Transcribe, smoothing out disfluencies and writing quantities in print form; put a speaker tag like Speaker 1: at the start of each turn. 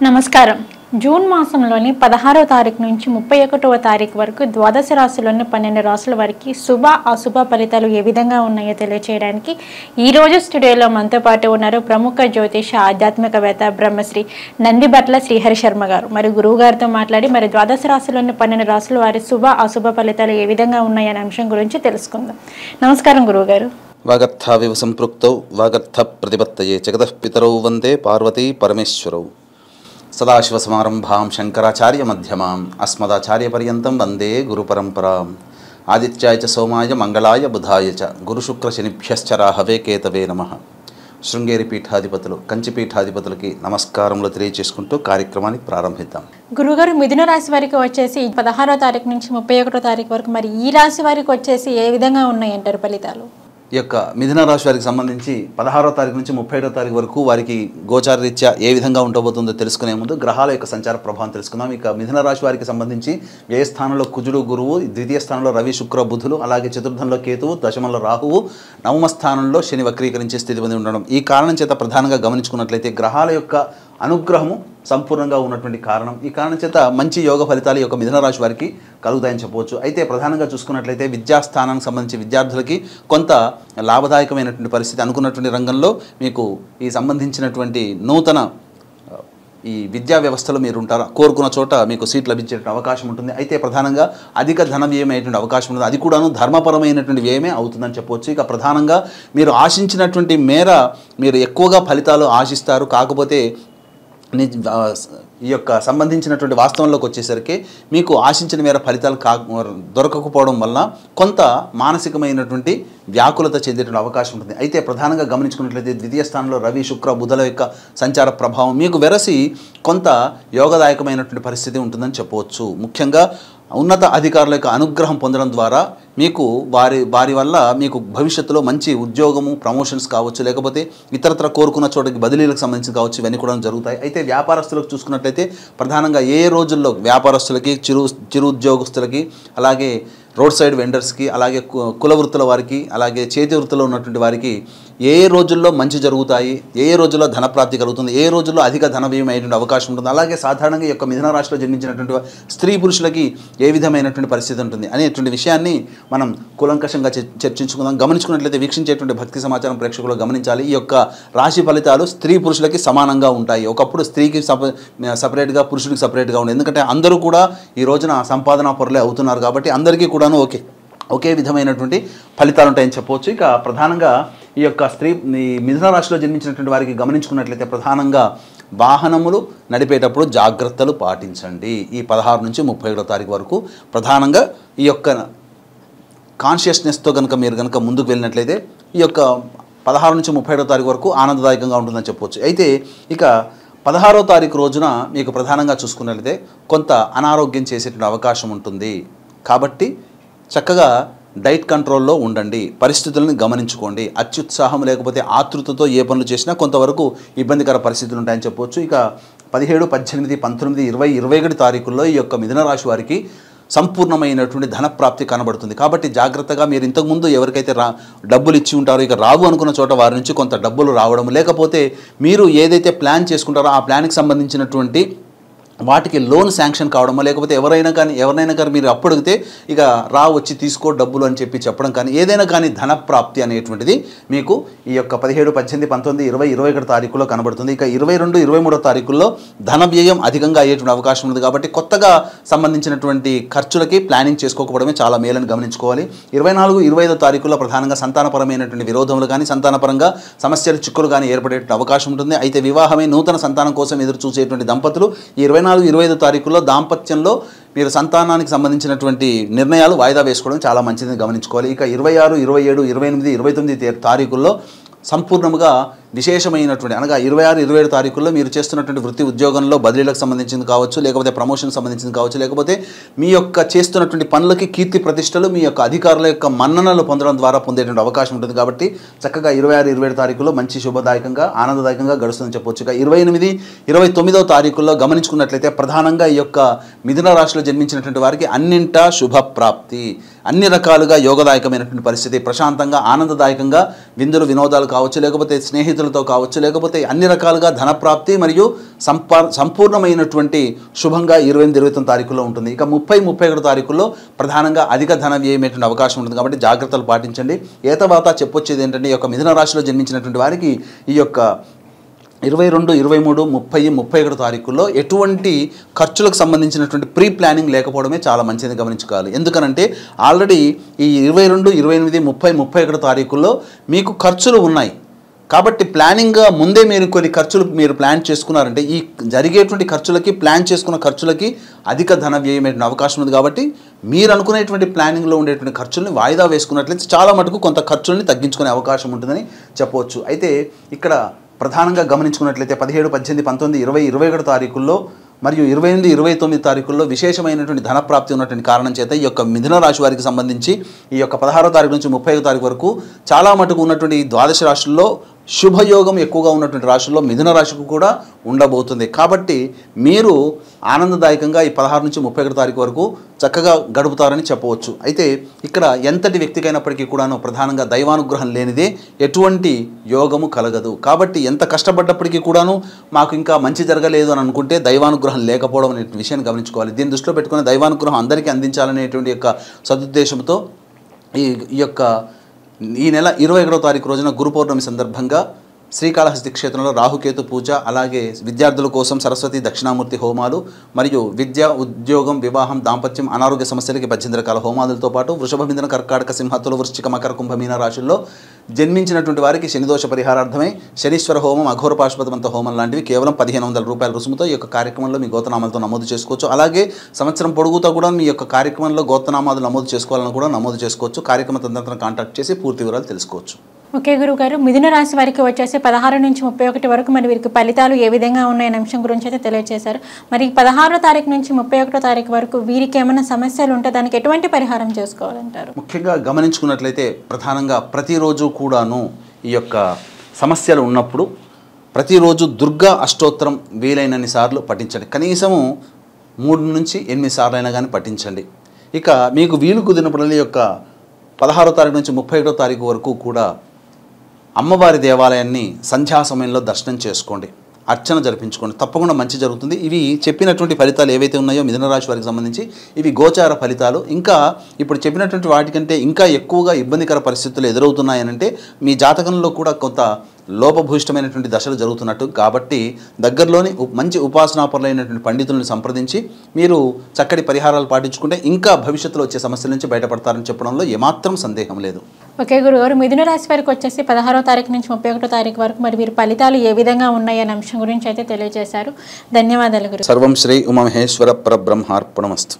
Speaker 1: నమస్కారం. జూన్ మాసంలోని 16వ తారీఖు నుంచి 31వ తారీఖు వరకు ద్వాదశ రాశుల్లోని 12 రాశుల వారికి శుభ అశుభ ఫలితాలు ఏ విధంగా ఉన్నాయో తెలియచేయడానికి ఈ రోజు స్టూడియోలో మనతో పాటు ఉన్నారు ప్రముఖ జ్యోతిష ఆధ్యాత్మికవేత్త బ్రహ్మశ్రీ నందిబట్ల శ్రీహరి శర్మ గారు. మరి గురువు గారితో మాట్లాడి మరి ద్వాదశ రాశుల్లోని 12 రాశుల వారి శుభ అశుభ ఫలితాలు ఏ విధంగా ఉన్నాయనే అంశం గురించి తెలుసుకుందాం. నమస్కారం గురువు గారు.
Speaker 2: వాగర్థావివ సంపృక్తౌ వాగర్థ ప్రతిపత్తయే జగతః పితరౌ వందే పార్వతీ పరమేశ్వరౌ సదాశివసమారంభాం శంకరాచార్య మధ్యమాం అస్మదాచార్యపర్యంతం వందే గురుపరంపరాం ఆదిత్యాయ చ సోమాయ మంగళాయ బుధాయ చ గురుశుక్రశనిభ్యశ్చ రాహవే కేతవే నమః. శృంగేరి పీఠాధిపతులు కంచి పీఠాధిపతులకి నమస్కారములు తెలియజేసుకుంటూ కార్యక్రమాన్ని ప్రారంభిద్దాం.
Speaker 1: గురుగారు, మిథున రాశి వారికి వచ్చేసి 16వ తారీఖు నుంచి 31వ తారీఖు వరకు మరి ఈ రాశి వారికి వచ్చేసి ఏ విధంగా ఉన్నాయంటారు ఫలితాలు?
Speaker 2: ఈ యొక్క మిథున రాశి వారికి సంబంధించి 16వ తారీఖు నుంచి 31వ తారీఖు వరకు వారికి గోచార రీత్యా ఏ విధంగా ఉండబోతుందో తెలుసుకునే ముందు గ్రహాల యొక్క సంచార ప్రభావం తెలుసుకుందాం. ఇక మిథున రాశి వారికి సంబంధించి వ్యయ స్థానంలో కుజుడు గురువు, ద్వితీయ స్థానంలో రవి శుక్ర బుధులు, అలాగే చతుర్థంలో కేతువు, దశమంలో రాహువు, నవమ స్థానంలో శని వక్రీకరించే స్థితి పొంది ఉండడం. ఈ కారణం చేత ప్రధానంగా గమనించుకున్నట్లయితే గ్రహాల యొక్క అనుగ్రహము సంపూర్ణంగా ఉన్నటువంటి కారణం. ఈ కారణం చేత మంచి యోగ ఫలితాలు ఈ యొక్క మిథున రాశి వారికి కలుగుతాయని చెప్పవచ్చు. అయితే ప్రధానంగా చూసుకున్నట్లయితే విద్యాస్థానానికి సంబంధించి విద్యార్థులకి కొంత లాభదాయకమైనటువంటి పరిస్థితి, అనుకున్నటువంటి రంగంలో మీకు ఈ సంబంధించినటువంటి నూతన ఈ విద్యా వ్యవస్థలో మీరు ఉంటారు, కోరుకున్న చోట మీకు సీట్ లభించేటువంటి అవకాశం ఉంటుంది. అయితే ప్రధానంగా అధిక ధన వ్యయం అయ్యేటువంటి అవకాశం ఉంటుంది. అది కూడాను ధర్మపరమైనటువంటి వ్యయమే అవుతుందని చెప్పవచ్చు. ఇక ప్రధానంగా మీరు ఆశించినటువంటి మేర మీరు ఎక్కువగా ఫలితాలు ఆశిస్తారు. కాకపోతే ఈ యొక్క సంబంధించినటువంటి వాస్తవంలోకి వచ్చేసరికి మీకు ఆశించిన మేర ఫలితాలు దొరకకపోవడం వల్ల కొంత మానసికమైనటువంటి వ్యాకులత చెందేటువంటి అవకాశం ఉంటుంది. అయితే ప్రధానంగా గమనించుకున్నట్లయితే ద్వితీయ స్థానంలో రవి శుక్ర బుధుల యొక్క సంచార ప్రభావం మీకు వెరసి కొంత యోగదాయకమైనటువంటి పరిస్థితి ఉంటుందని చెప్పవచ్చు. ముఖ్యంగా ఉన్నత అధికారుల యొక్క అనుగ్రహం పొందడం ద్వారా మీకు వారి వల్ల మీకు భవిష్యత్తులో మంచి ఉద్యోగము, ప్రమోషన్స్ కావచ్చు, లేకపోతే ఇతరత్ర కోరుకున్న చోటకి బదిలీలకు సంబంధించి కావచ్చు, ఇవన్నీ కూడా జరుగుతాయి. అయితే వ్యాపారస్తులకు చూసుకున్నట్లయితే ప్రధానంగా ఏ రోజుల్లో వ్యాపారస్తులకి, చిరు ఉద్యోగస్తులకి, అలాగే రోడ్ సైడ్ వెండర్స్కి, అలాగే కుల వృత్తుల వారికి, అలాగే చేతి వృత్తిలో ఉన్నటువంటి వారికి ఏ రోజుల్లో మంచి జరుగుతాయి, ఏ రోజుల్లో ధనప్రాప్తి కలుగుతుంది, ఏ రోజుల్లో అధిక ధన వ్యయం అయ్యేటువంటి అవకాశం ఉంటుంది, అలాగే సాధారణంగా ఈ యొక్క మిథున రాశిలో జన్మించినటువంటి స్త్రీ పురుషులకి ఏ విధమైనటువంటి పరిస్థితి ఉంటుంది అనేటువంటి విషయాన్ని మనం కూలంకషంగా చర్చించుకుందాం. గమనించుకున్నట్లయితే వీక్షించేటువంటి భక్తి సమాచారం ప్రేక్షకులు గమనించాలి. ఈ యొక్క రాశి ఫలితాలు స్త్రీ పురుషులకి సమానంగా ఉంటాయి. ఒకప్పుడు స్త్రీకి సపరేట్గా, పురుషుడికి సపరేట్గా ఉండేది. ఎందుకంటే అందరూ కూడా ఈ రోజున సంపాదన పరులే అవుతున్నారు కాబట్టి అందరికీ కూడాను ఒకే విధమైనటువంటి ఫలితాలు ఉంటాయని చెప్పవచ్చు. ఇక ప్రధానంగా ఈ యొక్క ఈ మిథున రాశిలో జన్మించినటువంటి వారికి గమనించుకున్నట్లయితే ప్రధానంగా వాహనములు నడిపేటప్పుడు జాగ్రత్తలు పాటించండి. ఈ 16 నుంచి 31వ తారీఖు వరకు ప్రధానంగా ఈ యొక్క కాన్షియస్నెస్తో మీరు కనుక ముందుకు వెళ్ళినట్లయితే ఈ యొక్క 16 నుంచి 31వ తారీఖు వరకు ఆనందదాయకంగా ఉంటుందని చెప్పవచ్చు. అయితే ఇక 16వ తారీఖు రోజున మీకు ప్రధానంగా చూసుకున్నట్లయితే కొంత అనారోగ్యం చేసేటువంటి అవకాశం ఉంటుంది. కాబట్టి చక్కగా డైట్ కంట్రోల్లో ఉండండి, పరిస్థితులను గమనించుకోండి. అత్యుత్సాహం లేకపోతే ఆతృతతో ఏ పనులు చేసినా కొంతవరకు ఇబ్బందికర పరిస్థితులు ఉంటాయని చెప్పవచ్చు. ఇక 17, 18, 19, 20, 21 తారీఖుల్లో ఈ యొక్క మిథున రాశి వారికి సంపూర్ణమైనటువంటి ధనప్రాప్తి కనబడుతుంది. కాబట్టి జాగ్రత్తగా మీరు ఇంతకుముందు ఎవరికైతే డబ్బులు ఇచ్చి ఉంటారో ఇక రావు అనుకున్న చోట వారి నుంచి కొంత డబ్బులు రావడం, లేకపోతే మీరు ఏదైతే ప్లాన్ చేసుకుంటారో ఆ ప్లాన్కి సంబంధించినటువంటి వాటికి లోన్ శాంక్షన్ కావడమో, లేకపోతే ఎవరైనా కానీ మీరు అప్పు అడిగితే ఇక వచ్చి తీసుకో డబ్బులు అని చెప్పడం కానీ, ఏదైనా కానీ ధనప్రాప్తి అనేటువంటిది మీకు ఈ యొక్క 17, 18, 19, 20, 21 తారీఖులో కనబడుతుంది. ఇక 22, 23వ తారీఖుల్లో ధన వ్యయం అధికంగా అయ్యేటువంటి అవకాశం ఉంది. కాబట్టి కొత్తగా సంబంధించినటువంటి ఖర్చులకి ప్లానింగ్ చేసుకోకపోవడమే చాలా మేలని గమనించుకోవాలి. 24, 25వ తారీఖుల్లో ప్రధానంగా సంతానపరమైనటువంటి విరోధములు కానీ, సంతానపరంగా సమస్యలు, చిక్కులు కానీ ఏర్పడేటువంటి అవకాశం ఉంటుంది. అయితే వివాహమై నూతన సంతానం కోసం ఎదురు చూసేటువంటి దంపతులు ఈ 24, 25వ తారీఖుల్లో దాంపత్యంలో మీరు సంతానానికి సంబంధించినటువంటి నిర్ణయాలు వాయిదా వేసుకోవడం చాలా మంచిదని గమనించుకోవాలి. ఇక 26, 27, 28, 29 తారీఖుల్లో సంపూర్ణంగా విశేషమైనటువంటి అనగా 26, 27 తారీఖుల్లో మీరు చేస్తున్నటువంటి వృత్తి ఉద్యోగంలో బదిలీలకు సంబంధించింది కావచ్చు, లేకపోతే ప్రమోషన్కి సంబంధించింది కావచ్చు, లేకపోతే మీ యొక్క చేస్తున్నటువంటి పనులకి కీర్తి ప్రతిష్టలు, మీ యొక్క అధికారుల యొక్క మన్ననలు పొందడం ద్వారా పొందేటువంటి అవకాశం ఉంటుంది. కాబట్టి చక్కగా 26, 27 తారీఖుల్లో మంచి శుభదాయకంగా, ఆనందదాయకంగా గడుస్తుందని చెప్పవచ్చు. ఇక 28, 29వ తారీఖుల్లో గమనించుకున్నట్లయితే ప్రధానంగా ఈ యొక్క మిథున రాశిలో జన్మించినటువంటి వారికి అన్నింటా శుభప్రాప్తి, అన్ని రకాలుగా యోగదాయకమైనటువంటి పరిస్థితి, ప్రశాంతంగా ఆనందదాయకంగా విందులు వినోదాలు కావచ్చు, లేకపోతే స్నేహితుల పురోగతులతో కావచ్చు, లేకపోతే అన్ని రకాలుగా ధనప్రాప్తి మరియు సంపూర్ణమైనటువంటి శుభంగా 28-29 తారీఖుల్లో ఉంటుంది. ఇక 30-31 తారీఖుల్లో ప్రధానంగా అధిక ధన వ్యయమైనటువంటి అవకాశం ఉంటుంది. కాబట్టి జాగ్రత్తలు పాటించండి. ఏ తర్వాత చెప్పొచ్చేది ఏంటంటే, ఈ యొక్క మిథున రాశిలో జన్మించినటువంటి వారికి ఈ యొక్క 22, 23, 30, 31 తారీఖుల్లో ఎటువంటి ఖర్చులకు సంబంధించినటువంటి ప్రీ ప్లానింగ్ లేకపోవడమే చాలా మంచిది గమనించుకోవాలి. ఎందుకనంటే ఆల్రెడీ ఈ 22, 28, 30, 31 తారీఖుల్లో మీకు ఖర్చులు ఉన్నాయి. కాబట్టి ప్లానింగ్గా ముందే మీరు కొన్ని ఖర్చులు మీరు ప్లాన్ చేసుకున్నారంటే ఈ జరిగేటువంటి ఖర్చులకి, ప్లాన్ చేసుకున్న ఖర్చులకి అధిక ధన వ్యయమైన అవకాశం ఉంది. కాబట్టి మీరు అనుకునేటువంటి ప్లానింగ్లో ఉండేటువంటి ఖర్చుల్ని వాయిదా వేసుకున్నట్లయితే చాలా మటుకు కొంత ఖర్చుల్ని తగ్గించుకునే అవకాశం ఉంటుందని చెప్పవచ్చు. అయితే ఇక్కడ ప్రధానంగా గమనించుకున్నట్లయితే 17, 18, 19, 20, 21 తారీఖుల్లో మరియు 28, 29 తారీఖుల్లో విశేషమైనటువంటి ధనప్రాప్తి ఉన్నటువంటి కారణం చేత ఈ యొక్క మిథున రాశి వారికి సంబంధించి ఈ యొక్క 16వ తారీఖు నుంచి 30వ తారీఖు వరకు చాలా మటుకు ఉన్నటువంటి ద్వాదశ రాశుల్లో శుభయోగం ఎక్కువగా ఉన్నటువంటి రాశుల్లో మిథున రాశికి కూడా ఉండబోతుంది. కాబట్టి మీరు ఆనందదాయకంగా ఈ 16 నుంచి 31 తారీఖు వరకు చక్కగా గడుపుతారని చెప్పవచ్చు. అయితే ఇక్కడ ఎంతటి వ్యక్తికైనప్పటికీ కూడాను ప్రధానంగా దైవానుగ్రహం లేనిదే ఎటువంటి యోగము కలగదు. కాబట్టి ఎంత కష్టపడ్డప్పటికీ కూడాను మాకు ఇంకా మంచి జరగలేదు అని అనుకుంటే దైవానుగ్రహం లేకపోవడం అనే విషయాన్ని గమనించుకోవాలి. దీన్ని దృష్టిలో పెట్టుకుని దైవానుగ్రహం అందరికీ అందించాలనేటువంటి యొక్క సదుద్దేశంతో ఈ నెల 21వ తారీఖు రోజున గురు పౌర్ణమి సందర్భంగా శ్రీకాళహస్తి క్షేత్రంలో రాహుకేతు పూజ, అలాగే విద్యార్థుల కోసం సరస్వతి దక్షిణామూర్తి హోమాలు మరియు విద్య, ఉద్యోగం, వివాహం, దాంపత్యం, అనారోగ్య సమస్యలకి 18 రకాల హోమాలతో పాటు వృషభ, మిథున, కర్కాటక, సింహ, తుల, వృశ్చిక, మకర, కుంభ, మీన రాశుల్లో జన్మించినటువంటి వారికి శనిదోష పరిహారార్థమై శనీశ్వర హోమం, అఘోర పాశుపతమంత హోమం లాంటివి కేవలం 1500 రూపాయల రుసుముతో ఈ యొక్క కార్యక్రమంలో మీ గోత్రనామాలతో నమోదు చేసుకోవచ్చు. అలాగే సంవత్సరం పొడుగుతో కూడా మీ యొక్క కార్యక్రమంలో గోత్రనామాలు నమోదు చేసుకోవాలని కూడా నమోదు చేసుకోవచ్చు. కార్యక్రమ తదనంతరం కాంటాక్ట్ చేసి పూర్తి వివరాలు తెలుసుకోవచ్చు.
Speaker 1: ఓకే గురుగారు, మిథున రాశి వారికి వచ్చేసి 16 నుంచి 31 వరకు మరి వీరికి ఫలితాలు ఏ విధంగా ఉన్నాయనే అంశం గురించి అయితే తెలియజేశారు. మరి 16వ తారీఖు నుంచి 31వ తారీఖు వరకు వీరికి ఏమైనా సమస్యలు ఉంటే దానికి ఎటువంటి పరిహారం చేసుకోవాలంటారు?
Speaker 2: ముఖ్యంగా గమనించుకున్నట్లయితే ప్రధానంగా ప్రతిరోజు కూడాను ఈ యొక్క సమస్యలు ఉన్నప్పుడు ప్రతిరోజు దుర్గా అష్టోత్తరం వీలైనన్ని సార్లు పఠించండి. కనీసము 3 నుంచి 8 సార్లు అయినా కానీ పఠించండి. ఇక మీకు వీలు కుదిరినప్పుడు ఈ యొక్క 16వ తారీఖు నుంచి 31వ తారీఖు వరకు కూడా అమ్మవారి దేవాలయాన్ని సంధ్యా సమయంలో దర్శనం చేసుకోండి, అర్చన జరిపించుకోండి. తప్పకుండా మంచి జరుగుతుంది. ఇవి చెప్పినటువంటి ఫలితాలు ఏవైతే ఉన్నాయో మిథున రాశి వారికి సంబంధించి ఇవి గోచార ఫలితాలు. ఇంకా ఇప్పుడు చెప్పినటువంటి వాటికంటే ఇంకా ఎక్కువగా ఇబ్బందికర పరిస్థితులు ఎదురవుతున్నాయనంటే మీ జాతకంలో కూడా కొంత లోపభూయిష్టమైనటువంటి దశలు జరుగుతున్నట్టు. కాబట్టి దగ్గరలోని మంచి ఉపాసనాపరులైనటువంటి పండితులను సంప్రదించి మీరు చక్కటి పరిహారాలు పాటించుకుంటే ఇంకా భవిష్యత్తులో వచ్చే సమస్యల నుంచి బయటపడతారని చెప్పడంలో ఏమాత్రం సందేహం లేదు.
Speaker 1: ఓకే గురుగారు, మిథున రాశి వారికి వచ్చేసి 16వ తారీఖు నుంచి 31వ తారీఖు వరకు మరి వీరి ఫలితాలు ఏ విధంగా ఉన్నాయనే అంశం గురించి అయితే తెలియజేశారు. ధన్యవాదాలు గురు.
Speaker 2: సర్వం శ్రీ ఉమామహేశ్వర పరబ్రహ్మార్పణమస్తు.